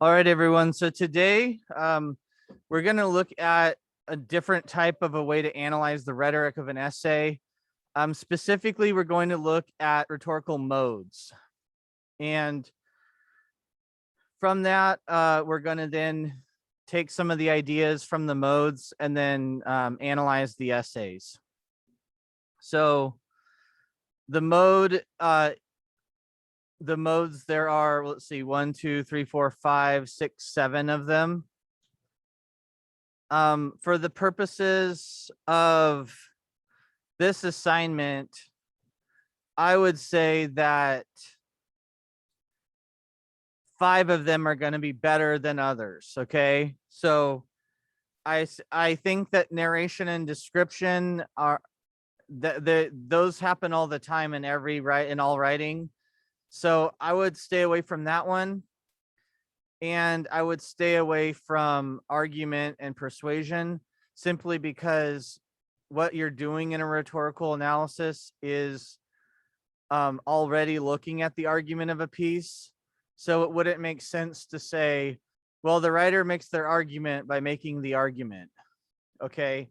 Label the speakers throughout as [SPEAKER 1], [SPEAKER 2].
[SPEAKER 1] All right, everyone. So today we're going to look at a different type of a way to analyze the rhetoric of an essay. Specifically, we're going to look at rhetorical modes. And from that, we're going to then take some of the ideas from the modes and then analyze the essays. So the modes, there are, let's see, 1, 2, 3, 4, 5, 6, 7 of them. For the purposes of this assignment, I would say that 5 of them are going to be better than others. Okay, so I think that narration and description are those happen all the time in all writing. So I would stay away from that one. And I would stay away from argument and persuasion, simply because what you're doing in a rhetorical analysis is already looking at the argument of a piece. So it wouldn't make sense to say, well, the writer makes their argument by making the argument. Okay,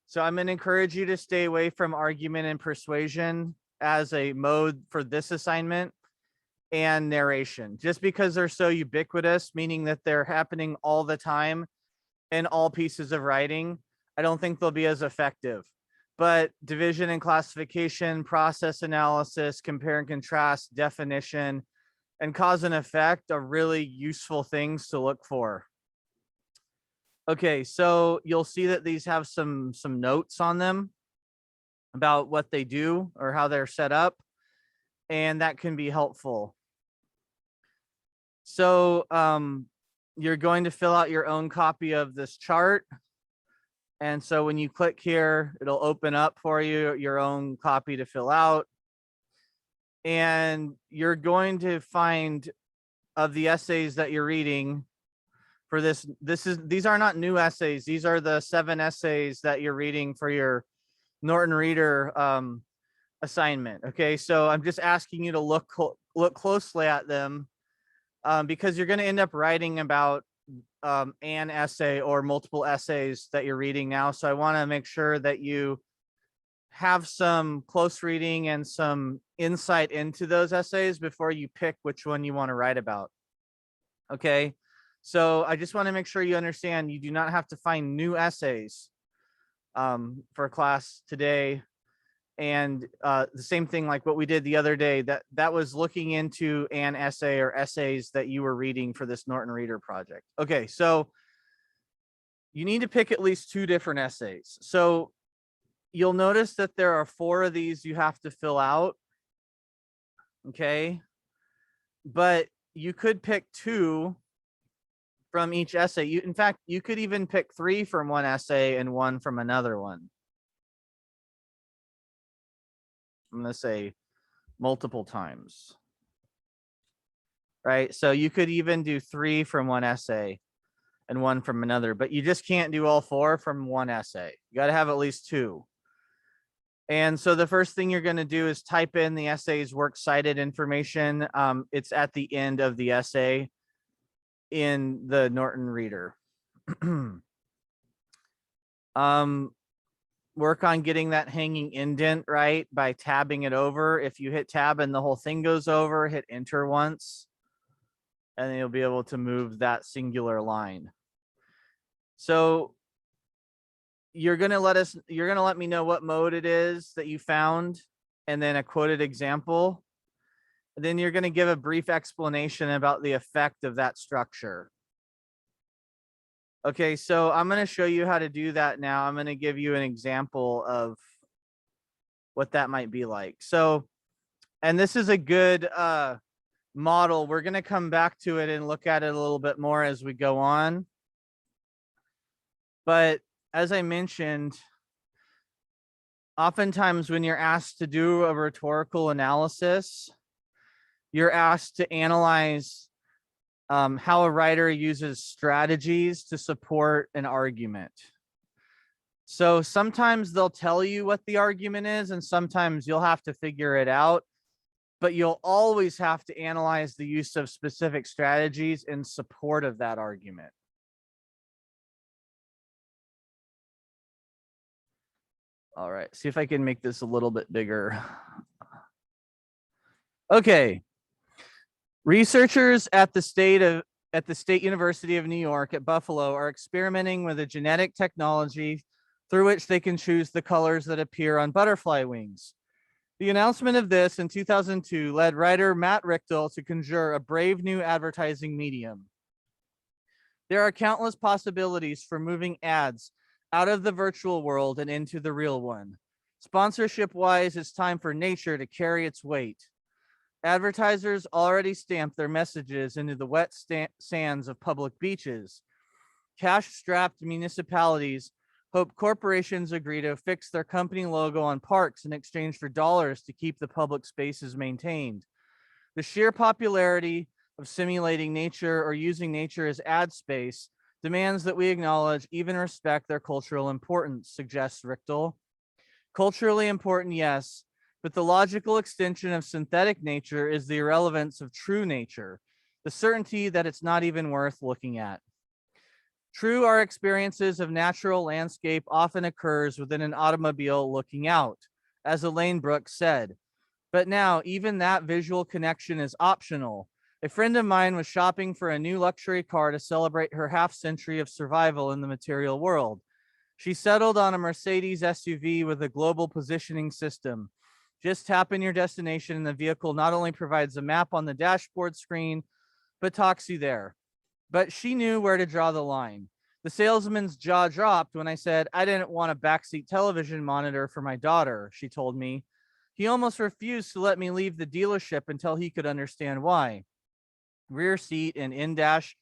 [SPEAKER 1] so I'm going to encourage you to stay away from argument and persuasion as a mode for this assignment, and narration, just because they're so ubiquitous, meaning that they're happening all the time in all pieces of writing. I don't think they'll be as effective. But division and classification, process analysis, compare and contrast, definition, and cause and effect are really useful things to look for. Okay, so you'll see that these have some notes on them about what they do or how they're set up, and that can be helpful. So you're going to fill out your own copy of this chart. And so when you click here, it'll open up for you your own copy to fill out. And you're going to find, of the essays that you're reading for these are not new essays. These are the 7 essays that you're reading for your Norton Reader assignment. Okay, so I'm just asking you to look closely at them. Because you're going to end up writing about an essay or multiple essays that you're reading now. So I want to make sure that you have some close reading and some insight into those essays before you pick which one you want to write about. Okay, so I just want to make sure you understand you do not have to find new essays for class today. And the same thing like what we did the other day, that was looking into an essay or essays that you were reading for this Norton Reader project. Okay, so you need to pick at least 2 different essays. So you'll notice that there are 4 of these you have to fill out. Okay, but you could pick 2 from each essay. In fact, you could even pick 3 from one essay and 1 from another one. I'm going to say multiple times, right? So you could even do 3 from one essay and 1 from another, but you just can't do all 4 from one essay. You got to have at least 2. And so the first thing you're going to do is type in the essay's works cited information. It's at the end of the essay in the Norton Reader. Work on getting that hanging indent right by tabbing it over. If you hit tab and the whole thing goes over, hit enter once, and then you'll be able to move that singular line. So you're gonna let me know what mode it is that you found, and then a quoted example. And then you're gonna give a brief explanation about the effect of that structure. Okay, so I'm going to show you how to do that now. I'm going to give you an example of what that might be like. So, and this is a good model. We're going to come back to it and look at it a little bit more as we go on. But as I mentioned, oftentimes when you're asked to do a rhetorical analysis, you're asked to analyze how a writer uses strategies to support an argument. So sometimes they'll tell you what the argument is, and sometimes you'll have to figure it out. but you'll always have to analyze the use of specific strategies in support of that argument. All right, see if I can make this a little bit bigger. Okay. Researchers at the State University of New York at Buffalo are experimenting with a genetic technology through which they can choose the colors that appear on butterfly wings. The announcement of this in 2002 led writer Matt Richtel to conjure a brave new advertising medium. There are countless possibilities for moving ads out of the virtual world and into the real one. Sponsorship-wise, it's time for nature to carry its weight. Advertisers already stamp their messages into the wet sands of public beaches. Cash-strapped municipalities hope corporations agree to fix their company logo on parks in exchange for dollars to keep the public spaces maintained. The sheer popularity of simulating nature or using nature as ad space demands that we acknowledge, even respect their cultural importance, suggests Richtel. Culturally important, yes, but the logical extension of synthetic nature is the irrelevance of true nature, the certainty that it's not even worth looking at. True, our experiences of natural landscape often occurs within an automobile looking out, as Elaine Brooks said. But now, even that visual connection is optional. A friend of mine was shopping for a new luxury car to celebrate her half-century of survival in the material world. She settled on a Mercedes SUV with a global positioning system. Just tap in your destination and the vehicle not only provides a map on the dashboard screen, but talks you there. But she knew where to draw the line. The salesman's jaw dropped when I said I didn't want a backseat television monitor for my daughter, she told me. He almost refused to let me leave the dealership until he could understand why. Rear seat and in-dash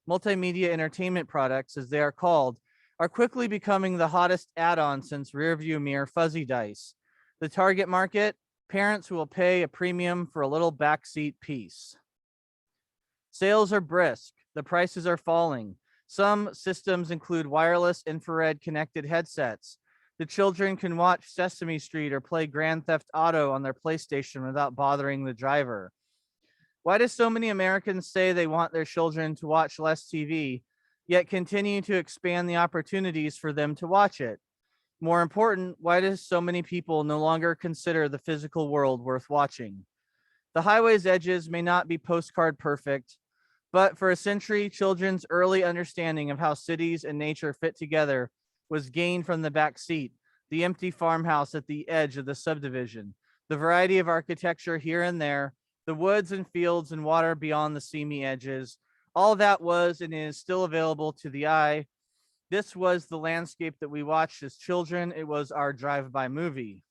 [SPEAKER 1] multimedia entertainment products, as they are called, are quickly becoming the hottest add-on since rearview mirror fuzzy dice. The target market, parents who will pay a premium for a little backseat piece. Sales are brisk. The prices are falling. Some systems include wireless infrared connected headsets. The children can watch Sesame Street or play Grand Theft Auto on their PlayStation without bothering the driver. Why do so many Americans say they want their children to watch less TV, yet continue to expand the opportunities for them to watch it? More important, why do so many people no longer consider the physical world worth watching? The highway's edges may not be postcard perfect, but for a century, children's early understanding of how cities and nature fit together was gained from the back seat, the empty farmhouse at the edge of the subdivision, the variety of architecture here and there, the woods and fields and water beyond the seamy edges. All that was and is still available to the eye. This was the landscape that we watched as children. It was our drive-by movie.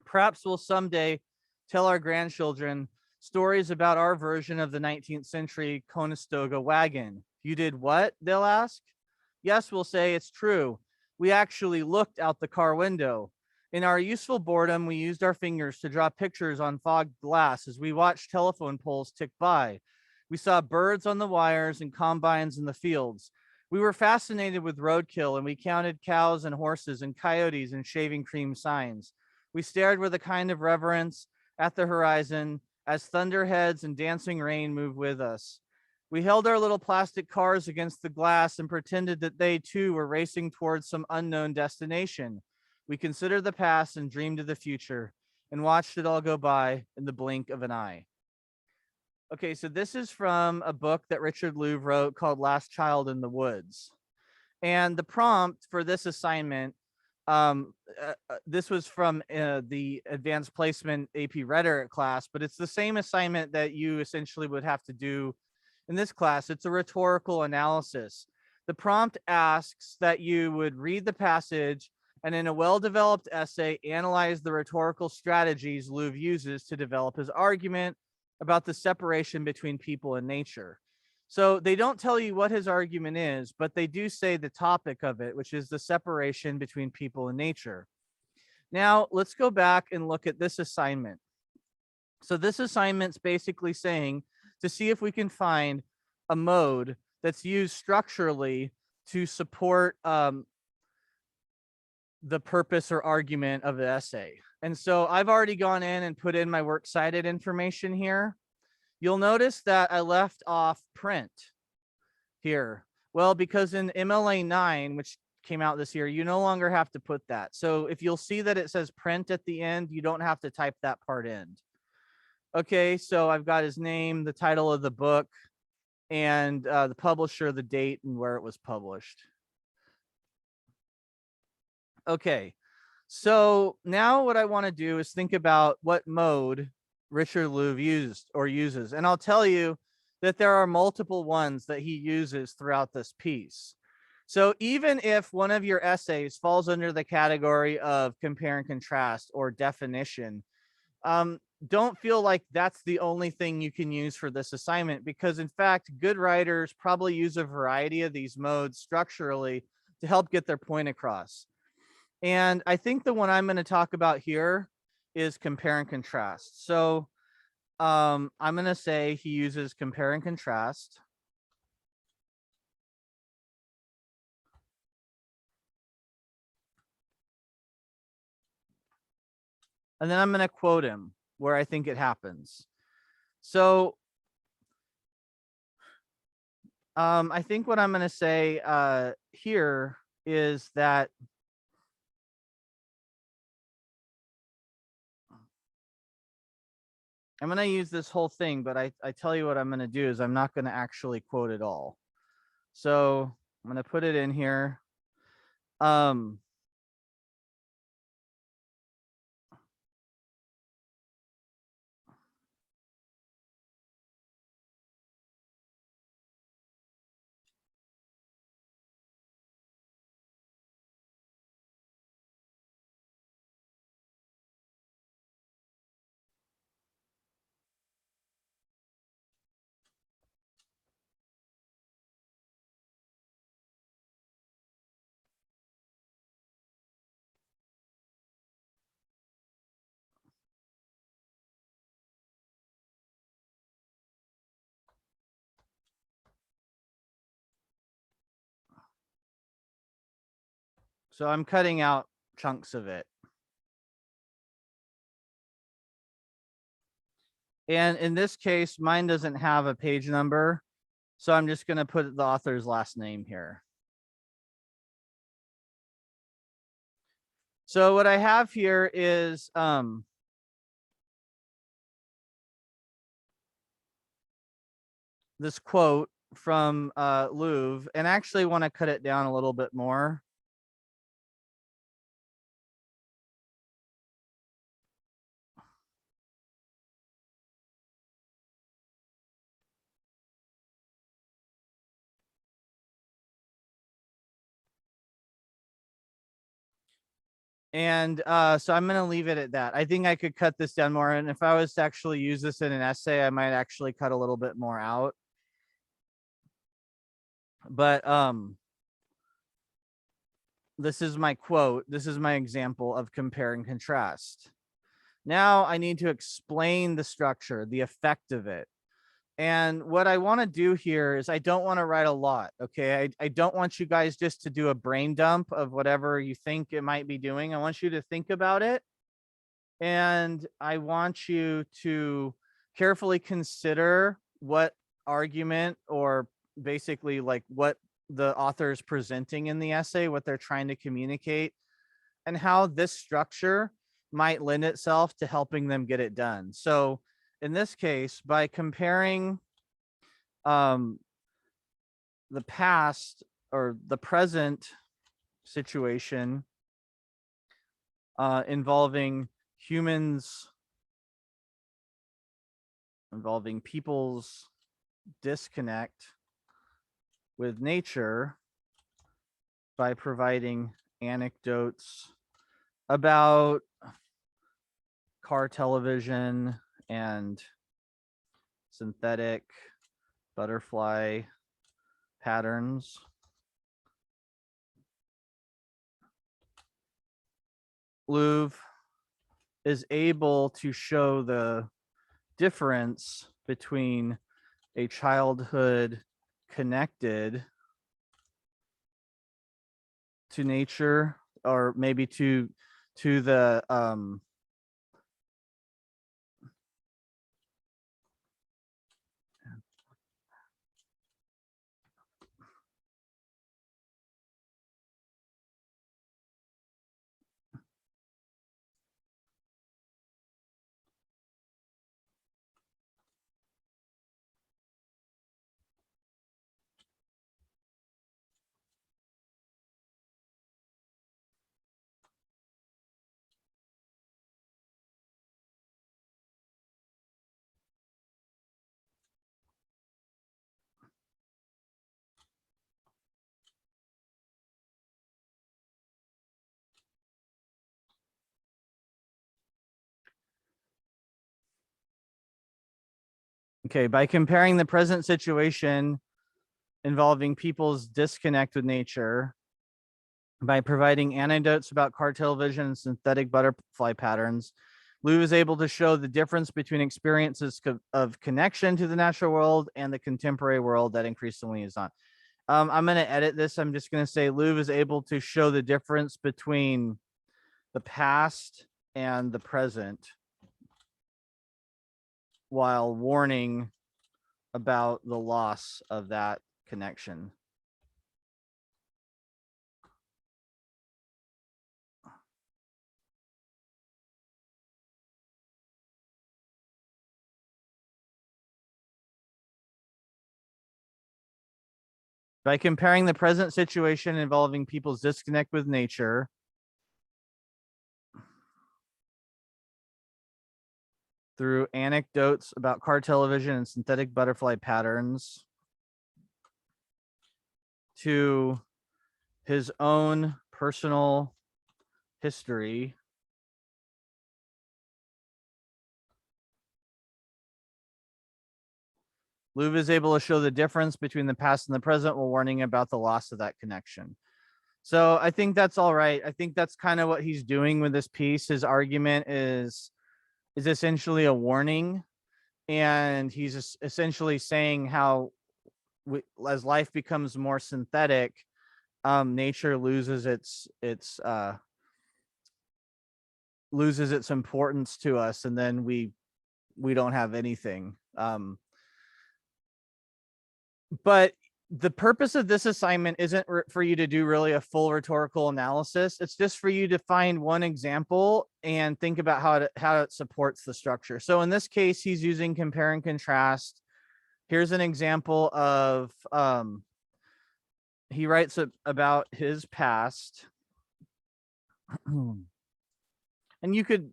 [SPEAKER 1] Perhaps we'll someday tell our grandchildren stories about our version of the 19th century Conestoga wagon. You did what? They'll ask. Yes, we'll say it's true. We actually looked out the car window. In our useful boredom, we used our fingers to draw pictures on fogged glass as we watched telephone poles tick by. We saw birds on the wires and combines in the fields. We were fascinated with roadkill, and we counted cows and horses and coyotes and shaving cream signs. We stared with a kind of reverence at the horizon as thunderheads and dancing rain moved with us. We held our little plastic cars against the glass and pretended that they too were racing towards some unknown destination. We considered the past and dreamed of the future and watched it all go by in the blink of an eye. Okay, so this is from a book that Richard Louv wrote called Last Child in the Woods. And the prompt for this assignment, this was from the advanced placement AP rhetoric class, but it's the same assignment that you essentially would have to do in this class. It's a rhetorical analysis. The prompt asks that you would read the passage and in a well-developed essay, analyze the rhetorical strategies Louv uses to develop his argument about the separation between people and nature. So they don't tell you what his argument is, but they do say the topic of it, which is the separation between people and nature. Now, let's go back and look at this assignment. So this assignment's basically saying to see if we can find a mode that's used structurally to support the purpose or argument of the essay. And so I've already gone in and put in my works cited information here. You'll notice that I left off print here. Well, because in MLA 9, which came out this year, you no longer have to put that. So if you'll see that it says print at the end, you don't have to type that part in. Okay, so I've got his name, the title of the book, and the publisher, the date, and where it was published. Okay, so now what I want to do is think about what mode Richard Louv used or uses. And I'll tell you that there are multiple ones that he uses throughout this piece. So even if one of your essays falls under the category of compare and contrast or definition, don't feel like that's the only thing you can use for this assignment, because in fact, good writers probably use a variety of these modes structurally to help get their point across. And I think the one I'm going to talk about here is compare and contrast. So I'm going to say he uses compare and contrast. And then I'm going to quote him where I think it happens. So I think what I'm going to say here is that I'm going to use this whole thing, but I tell you what I'm going to do is I'm not going to actually quote it all. So I'm going to put it in here. So I'm cutting out chunks of it. And in this case, mine doesn't have a page number. So I'm just going to put the author's last name here. So what I have here is this quote from Louv, and I actually want to cut it down a little bit more. And so I'm going to leave it at that. I think I could cut this down more. And if I was to actually use this in an essay, I might actually cut a little bit more out. But this is my quote. This is my example of compare and contrast. Now I need to explain the structure, the effect of it. And what I want to do here is I don't want to write a lot. Okay. I don't want you guys just to do a brain dump of whatever you think it might be doing. I want you to think about it. And I want you to carefully consider what argument or basically like what the author is presenting in the essay, what they're trying to communicate, and how this structure might lend itself to helping them get it done. So in this case, by comparing the past or the present situation involving humans, involving people's disconnect with nature by providing anecdotes about car television and synthetic butterfly patterns. Louv is able to show the difference between a childhood connected to nature or maybe to the okay, by comparing the present situation involving people's disconnect with nature, by providing anecdotes about car television and synthetic butterfly patterns, Lou is able to show the difference between experiences of connection to the natural world and the contemporary world that increasingly is not. I'm going to edit this. I'm just going to say Lou is able to show the difference between the past and the present while warning about the loss of that connection. By comparing the present situation involving people's disconnect with nature through anecdotes about car television and synthetic butterfly patterns to his own personal history, Louvre is able to show the difference between the past and the present while warning about the loss of that connection. So I think that's all right. I think that's kind of what he's doing with this piece. His argument is essentially a warning, and he's essentially saying how as life becomes more synthetic, nature loses its importance to us, and then we don't have anything. But the purpose of this assignment isn't for you to do really a full rhetorical analysis. It's just for you to find one example and think about how it supports the structure. So in this case, he's using compare and contrast. Here's an example of he writes about his past. And you could,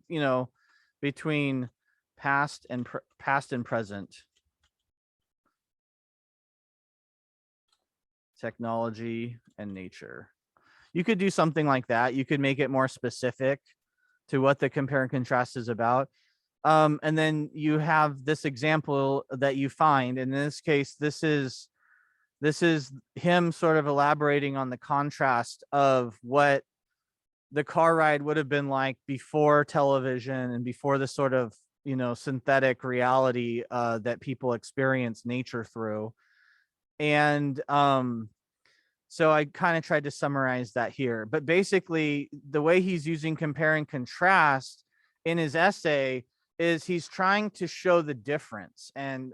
[SPEAKER 1] between past and present, technology and nature. You could do something like that. You could make it more specific to what the compare and contrast is about. And then you have this example that you find. In this case, this is him sort of elaborating on the contrast of what the car ride would have been like before television and before the sort of, synthetic reality that people experience nature through. And so I kind of tried to summarize that here. But basically, the way he's using compare and contrast in his essay is he's trying to show the difference. And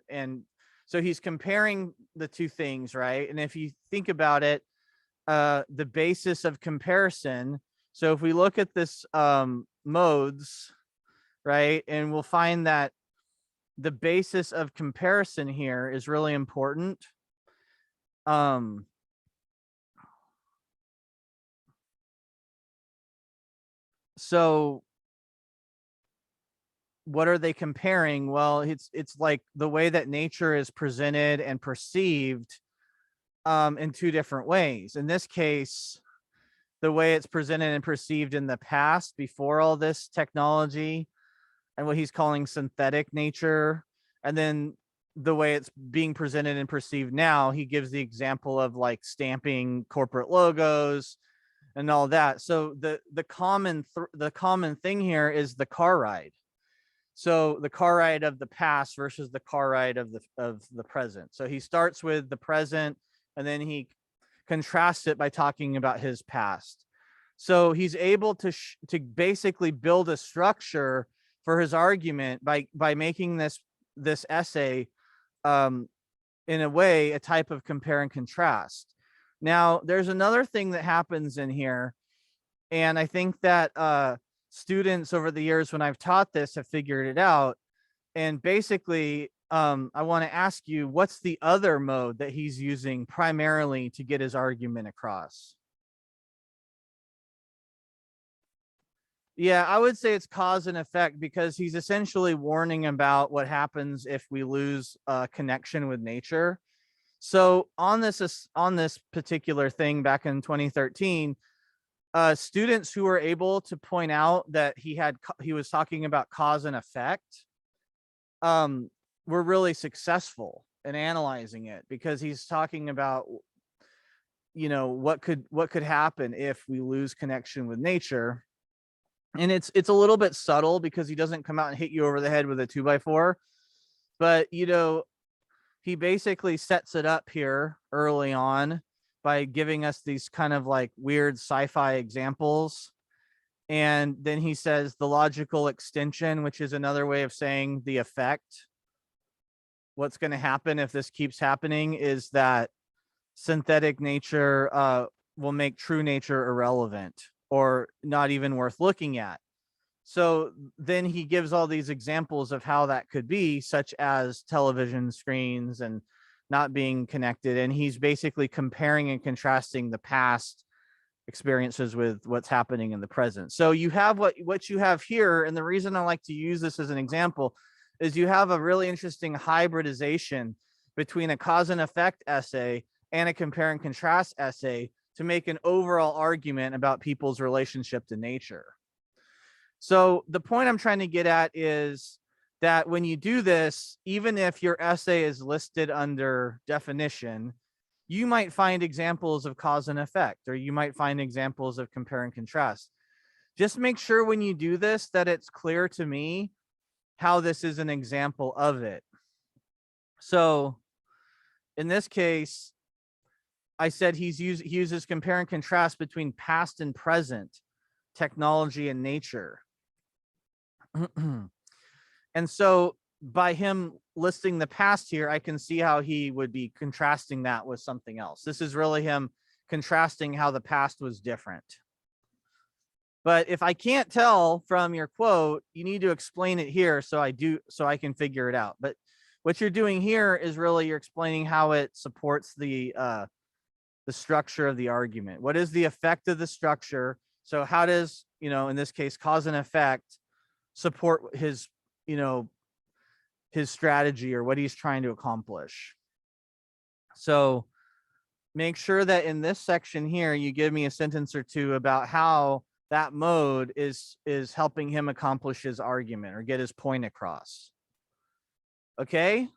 [SPEAKER 1] so he's comparing the two things, right? And if you think about it, the basis of comparison. So if we look at this modes, right, and we'll find that the basis of comparison here is really important. So what are they comparing? Well, it's like the way that nature is presented and perceived in two different ways. In this case, the way it's presented and perceived in the past before all this technology and what he's calling synthetic nature, and then the way it's being presented and perceived now. He gives the example of like stamping corporate logos and all that. So the common thing here is the car ride. So the car ride of the past versus the car ride of the present. So he starts with the present and then he contrasts it by talking about his past. So he's able to basically build a structure for his argument by making this essay in a way a type of compare and contrast. Now, there's another thing that happens in here, and I think that students over the years when I've taught this have figured it out. And basically, I want to ask you, what's the other mode that he's using primarily to get his argument across? Yeah, I would say it's cause and effect, because he's essentially warning about what happens if we lose connection with nature. So on this particular thing back in 2013, students who were able to point out that he was talking about cause and effect were really successful in analyzing it, because he's talking about, you know, what could happen if we lose connection with nature. And it's a little bit subtle, because he doesn't come out and hit you over the head with a 2x4, but you know, he basically sets it up here early on by giving us these kind of like weird sci-fi examples. And then he says the logical extension, which is another way of saying the effect. What's going to happen if this keeps happening is that synthetic nature will make true nature irrelevant or not even worth looking at. So then he gives all these examples of how that could be, such as television screens and not being connected. And he's basically comparing and contrasting the past experiences with what's happening in the present. So you have what you have here. And the reason I like to use this as an example is you have a really interesting hybridization between a cause and effect essay and a compare and contrast essay to make an overall argument about people's relationship to nature. So the point I'm trying to get at is that when you do this, even if your essay is listed under definition, you might find examples of cause and effect, or you might find examples of compare and contrast. Just make sure when you do this that it's clear to me how this is an example of it. So in this case, I said he uses compare and contrast between past and present, technology and nature. And so by him listing the past here, I can see how he would be contrasting that with something else. This is really him contrasting how the past was different. But if I can't tell from your quote, you need to explain it here so I can figure it out. But what you're doing here is really you're explaining how it supports the structure of the argument. What is the effect of the structure? So how does, you know, in this case, cause and effect support his, you know, his strategy or what he's trying to accomplish? So make sure that in this section here, you give me a sentence or two about how that mode is helping him accomplish his argument or get his point across. Okay,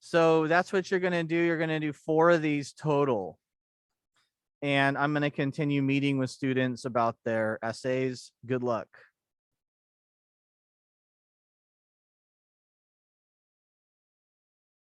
[SPEAKER 1] so that's what you're going to do. You're going to do 4 of these total. And I'm going to continue meeting with students about their essays. Good luck.